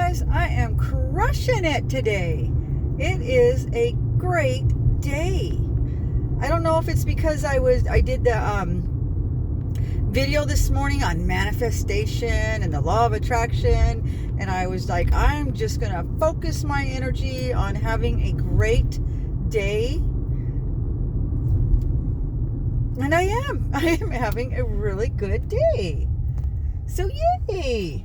guys, I am crushing it today. It is a great day. I don't know if it's because I did the video this morning on manifestation and the law of attraction, and I was like, I'm just gonna focus my energy on having a great day. And I am having a really good day. So yay!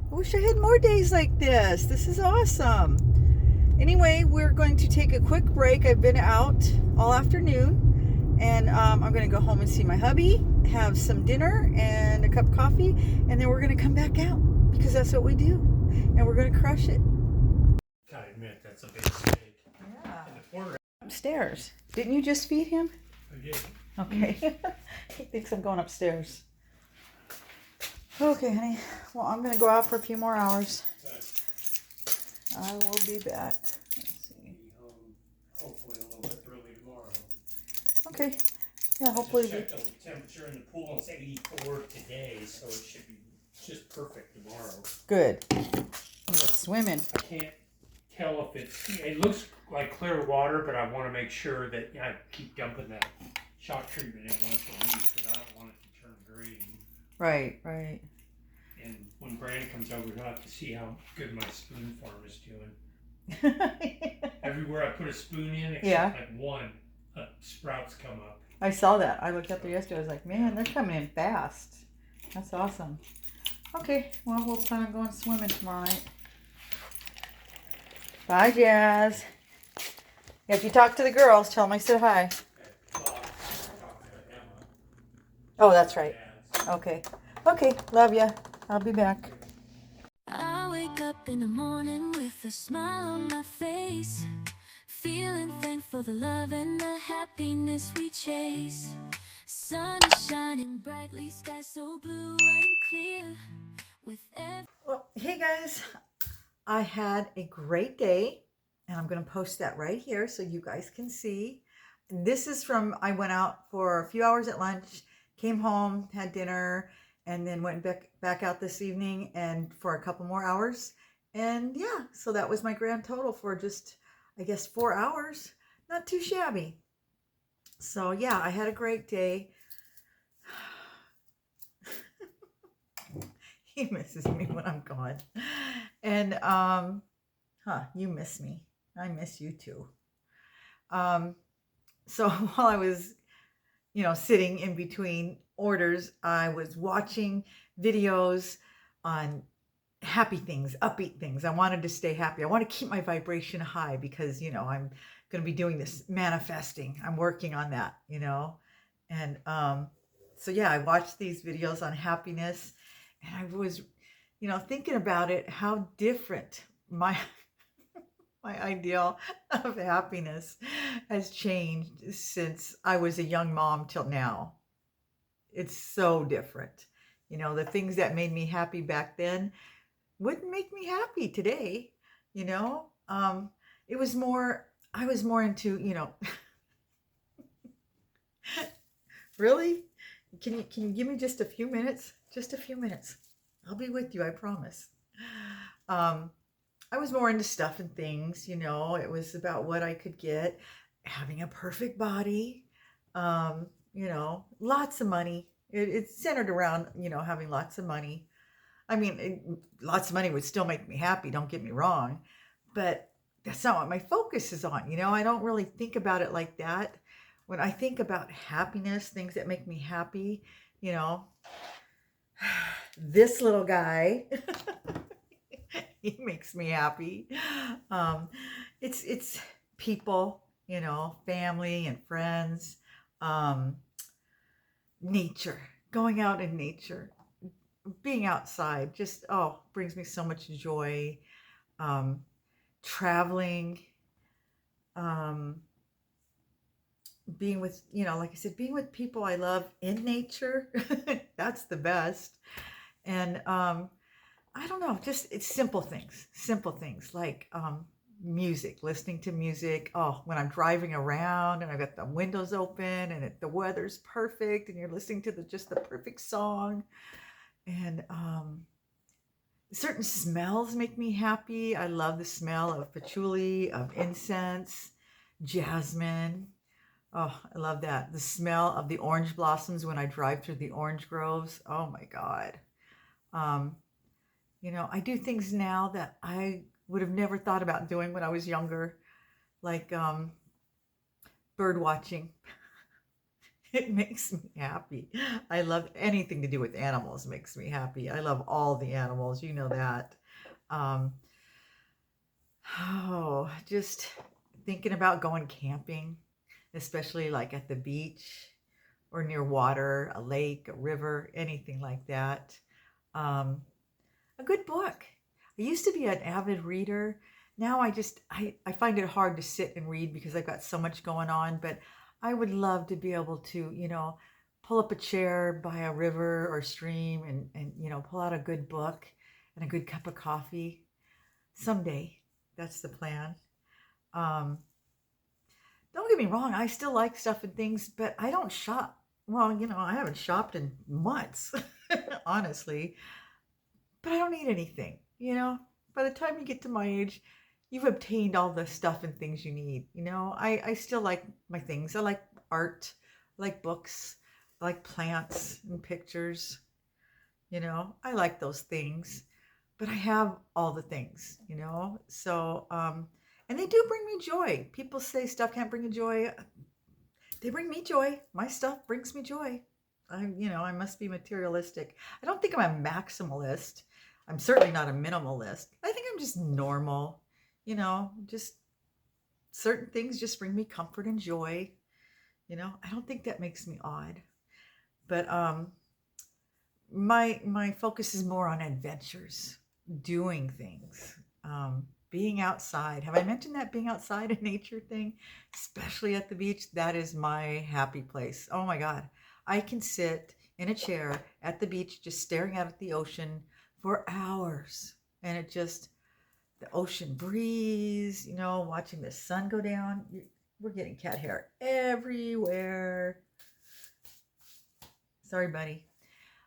I wish I had more days like this. This is awesome. Anyway, we're going to take a quick break. I've been out all afternoon, and I'm going to go home and see my hubby, have some dinner and a cup of coffee, and then we're going to come back out because that's what we do, and we're going to crush it. Gotta admit, that's a big mistake. Yeah. And the porter, Upstairs. Didn't you just feed him? I did. Okay. He thinks I'm going upstairs. Okay, honey. Well, I'm going to go out for a few more hours. I will be back. Let's see. Be home hopefully a little bit early tomorrow. Okay. Yeah, hopefully. I just checked the temperature in the pool. It's 84 today, so it should be just perfect tomorrow. Good. I'm swimming. I can't tell if it looks like clear water, but I want to make sure that I keep dumping that shock treatment in once a week because I don't want it to turn green. Right, right. And when Brandon comes over, he'll have to see how good my spoon form is doing. Everywhere I put a spoon in, except like one, sprouts come up. I saw that. I looked up there yesterday. I was like, man, they're coming in fast. That's awesome. Okay, well, we'll plan on going swimming tomorrow night. Bye, Jazz. If you talk to the girls, tell them I said hi. Oh, that's right. Okay. Okay, love ya. I'll be back. I wake up in the morning with a smile on my face, feeling thankful for the love and the happiness we chase. Sun is shining brightly, sky so blue and clear. Well, hey guys, I had a great day, and I'm going to post that right here so you guys can see. And this is from, I went out for a few hours at lunch, came home, had dinner, and then went back out this evening and for a couple more hours. And yeah, so that was my grand total for just, I guess, 4 hours. Not too shabby. So yeah, I had a great day. He misses me when I'm gone. And, you miss me. I miss you too. So while I was, sitting in between orders, I was watching videos on happy things, upbeat things. I wanted to stay happy. I want to keep my vibration high because, I'm going to be doing this manifesting. I'm working on that, And so, yeah, I watched these videos on happiness, and I was, thinking about it, how different my ideal of happiness has changed since I was a young mom till now. It's so different. The things that made me happy back then wouldn't make me happy today. It was more, I was more into, really? Can you give me just a few minutes? Just a few minutes. I'll be with you, I promise. I was more into stuff and things, it was about what I could get, having a perfect body, lots of money. It's centered around, having lots of money. I mean, lots of money would still make me happy, don't get me wrong, but that's not what my focus is on. I don't really think about it like that. When I think about happiness, things that make me happy, this little guy, he makes me happy. It's people, family and friends, nature, going out in nature, being outside, just, brings me so much joy. Traveling, being with, like I said, being with people I love in nature, that's the best. And, I don't know, just it's simple things like music, listening to music. Oh, when I'm driving around and I've got the windows open and the weather's perfect and you're listening to just the perfect song. And Certain smells make me happy. I love the smell of patchouli, of incense, jasmine. Oh, I love that. The smell of the orange blossoms when I drive through the orange groves. Oh my God. Um, I do things now that I would have never thought about doing when I was younger, like bird watching. It makes me happy. I love anything to do with animals makes me happy. I love all the animals, you know that. Um, just thinking about going camping, especially like at the beach or near water, a lake, a river, anything like that. Um, a good book. I used to be an avid reader. Now I find it hard to sit and read because I've got so much going on, but I would love to be able to, pull up a chair by a river or stream and pull out a good book and a good cup of coffee. Someday, that's the plan. Um, don't get me wrong, I still like stuff and things, but I don't shop. Well, I haven't shopped in months, honestly, but I don't need anything, By the time you get to my age, you've obtained all the stuff and things you need, I still like my things. I like art, I like books, I like plants and pictures, I like those things, but I have all the things, So, and they do bring me joy. People say stuff can't bring you joy. They bring me joy. My stuff brings me joy. I must be materialistic. I don't think I'm a maximalist. I'm certainly not a minimalist. I think I'm just normal. Just certain things just bring me comfort and joy. I don't think that makes me odd. But my focus is more on adventures, doing things, being outside. Have I mentioned that being outside in nature thing, especially at the beach? That is my happy place. Oh my God, I can sit in a chair at the beach just staring out at the ocean for hours, and the ocean breeze, watching the sun go down. We're getting cat hair everywhere. Sorry, buddy.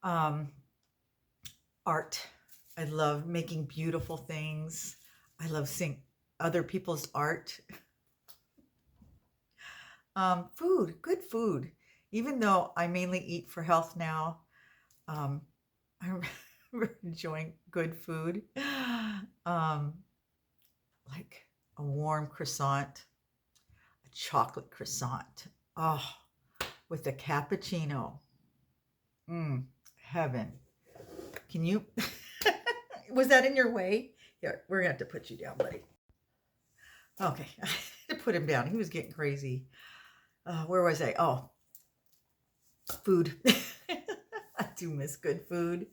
Art. I love making beautiful things. I love seeing other people's art. Food, good food. Even though I mainly eat for health now, I'm enjoying good food. Like a warm croissant, a chocolate croissant. Oh, with a cappuccino. Heaven. Can you? Was that in your way? Here, we're going to have to put you down, buddy. Okay, I had to put him down. He was getting crazy. Where was I? Oh, food. I do miss good food.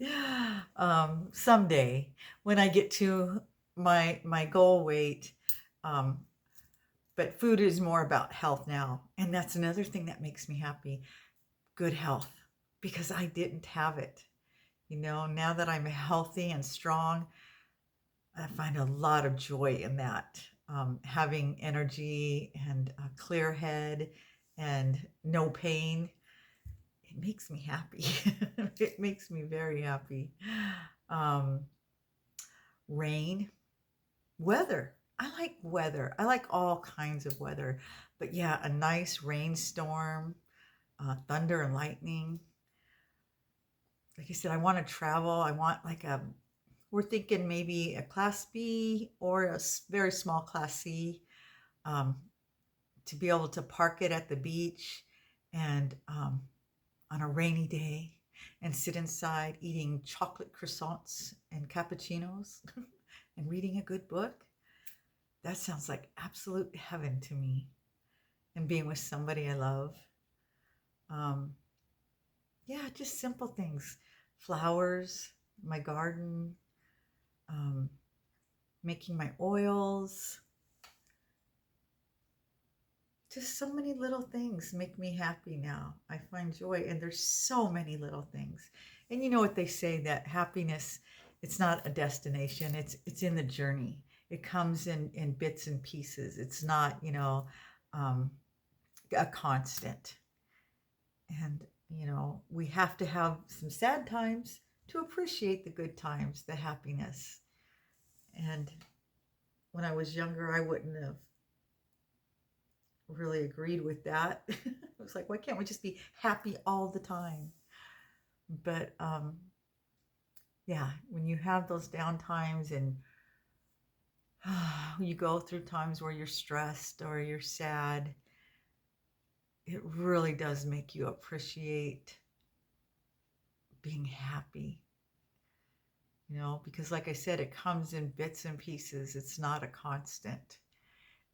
Someday, when I get to my goal weight, but food is more about health now, and that's another thing that makes me happy. Good health, because I didn't have it. Now that I'm healthy and strong, I find a lot of joy in that. Having energy and a clear head and no pain, it makes me happy. It makes me very happy. Rain, weather. I like weather. I like all kinds of weather. But yeah, a nice rainstorm, thunder and lightning. Like I said, I want to travel. I want we're thinking maybe a class B or a very small class C, to be able to park it at the beach and on a rainy day and sit inside eating chocolate croissants and cappuccinos and reading a good book. That sounds like absolute heaven to me. And being with somebody I love. Yeah, just simple things. Flowers, my garden, making my oils. Just so many little things make me happy now. I find joy, and there's so many little things. And you know what they say, that happiness, it's not a destination, it's in the journey. It comes in bits and pieces. It's not, a constant. And, we have to have some sad times to appreciate the good times, the happiness. And when I was younger, I wouldn't have really agreed with that. I was like, why can't we just be happy all the time? But yeah, when you have those down times and you go through times where you're stressed or you're sad, it really does make you appreciate being happy. Because like I said, it comes in bits and pieces. It's not a constant.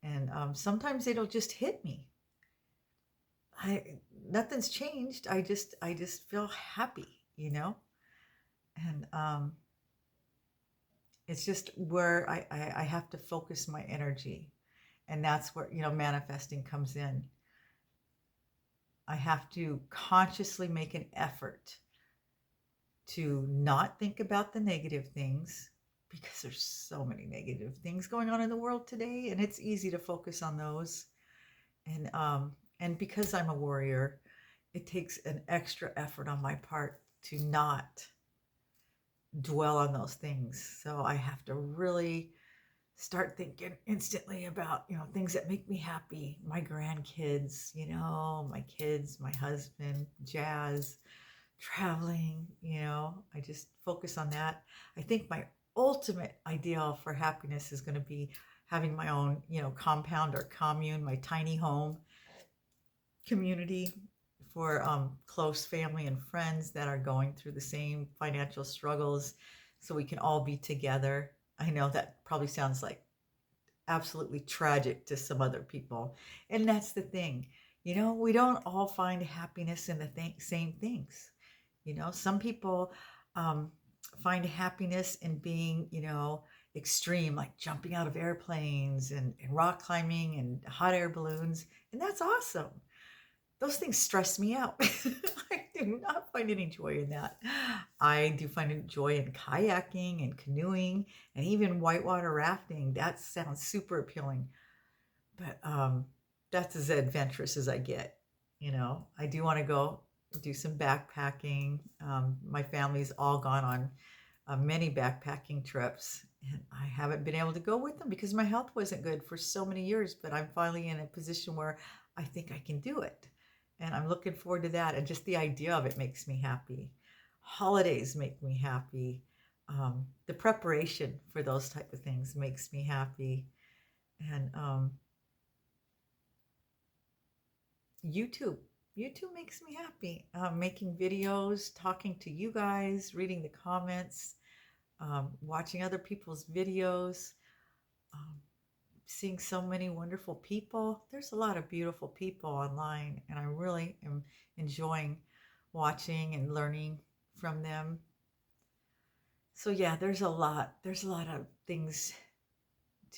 And sometimes it'll just hit me. Nothing's changed. I just feel happy. And it's just where I have to focus my energy. And that's where, manifesting comes in. I have to consciously make an effort to not think about the negative things, because there's so many negative things going on in the world today, and it's easy to focus on those. And because I'm a warrior, it takes an extra effort on my part to not dwell on those things. So I have to really start thinking instantly about, things that make me happy. My grandkids, my kids, my husband, jazz, traveling, I just focus on that. I think my ultimate ideal for happiness is going to be having my own, compound or commune, my tiny home community for close family and friends that are going through the same financial struggles, so we can all be together. I know that probably sounds like absolutely tragic to some other people. And that's the thing. We don't all find happiness in the same things. Some people find happiness in being, extreme, like jumping out of airplanes and rock climbing and hot air balloons. And that's awesome. Those things stress me out. I do not find any joy in that. I do find joy in kayaking and canoeing and even whitewater rafting. That sounds super appealing. But that's as adventurous as I get. I do want to go do some backpacking. My family's all gone on many backpacking trips, and I haven't been able to go with them because my health wasn't good for so many years. But I'm finally in a position where I think I can do it. And I'm looking forward to that. And just the idea of it makes me happy. Holidays make me happy. The preparation for those type of things makes me happy. And YouTube. YouTube makes me happy. Making videos, talking to you guys, reading the comments, watching other people's videos, seeing so many wonderful people. There's a lot of beautiful people online, and I really am enjoying watching and learning from them. So yeah, there's a lot of things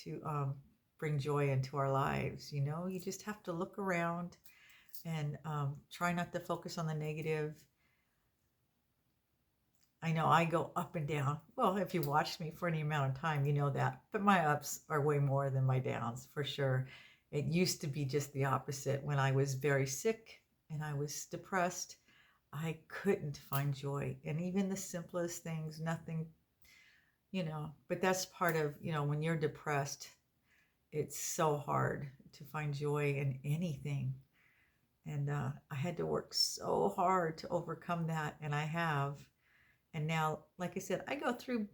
to bring joy into our lives. You just have to look around and try not to focus on the negative. I know I go up and down. Well, if you watched me for any amount of time, you know that. But my ups are way more than my downs, for sure. It used to be just the opposite. When I was very sick and I was depressed, I couldn't find joy. And even the simplest things, nothing, But that's part of, when you're depressed, it's so hard to find joy in anything. And I had to work so hard to overcome that, and I have. And now, like I said, I go through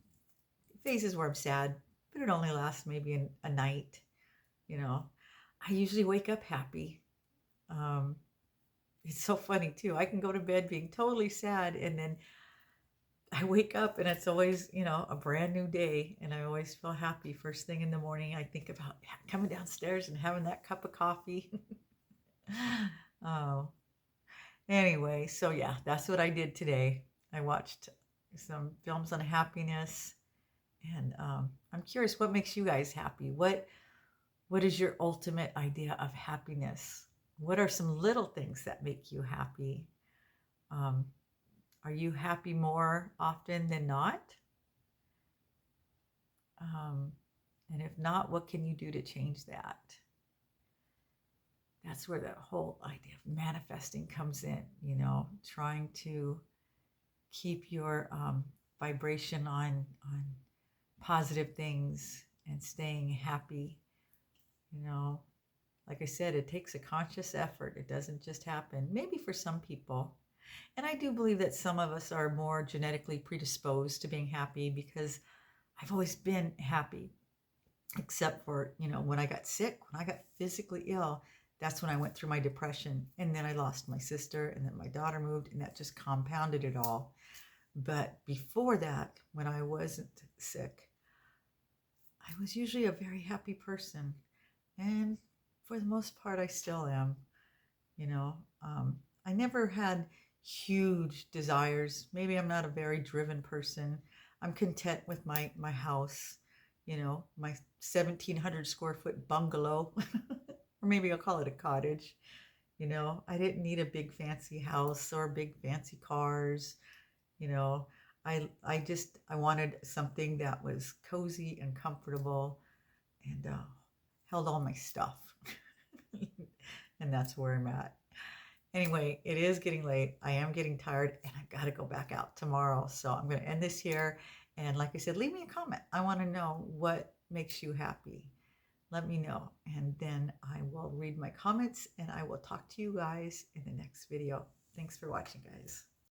phases where I'm sad, but it only lasts maybe a night. I usually wake up happy. It's so funny too. I can go to bed being totally sad, and then I wake up and it's always, a brand new day, and I always feel happy first thing in the morning. I think about coming downstairs and having that cup of coffee. Oh, anyway, so yeah, that's what I did today. I watched some films on happiness, and I'm curious, what makes you guys happy? What is your ultimate idea of happiness? What are some little things that make you happy? Are you happy more often than not? And if not, what can you do to change that? That's where the whole idea of manifesting comes in, trying to keep your vibration on positive things and staying happy. You know, like I said, it takes a conscious effort. It doesn't just happen. Maybe for some people. And I do believe that some of us are more genetically predisposed to being happy because I've always been happy, except for, when I got sick, when I got physically ill, that's when I went through my depression. And then I lost my sister, and then my daughter moved, and that just compounded it all. But before that, when I wasn't sick, I was usually a very happy person. And for the most part, I still am. You know, I never had huge desires. Maybe I'm not a very driven person. I'm content with my house, my 1,700 square foot bungalow, or maybe I'll call it a cottage. I didn't need a big fancy house or big fancy cars. You know, I wanted something that was cozy and comfortable and held all my stuff. And that's where I'm at. Anyway, it is getting late. I am getting tired and I've got to go back out tomorrow. So I'm going to end this here. And like I said, leave me a comment. I want to know what makes you happy. Let me know. And then I will read my comments and I will talk to you guys in the next video. Thanks for watching, guys.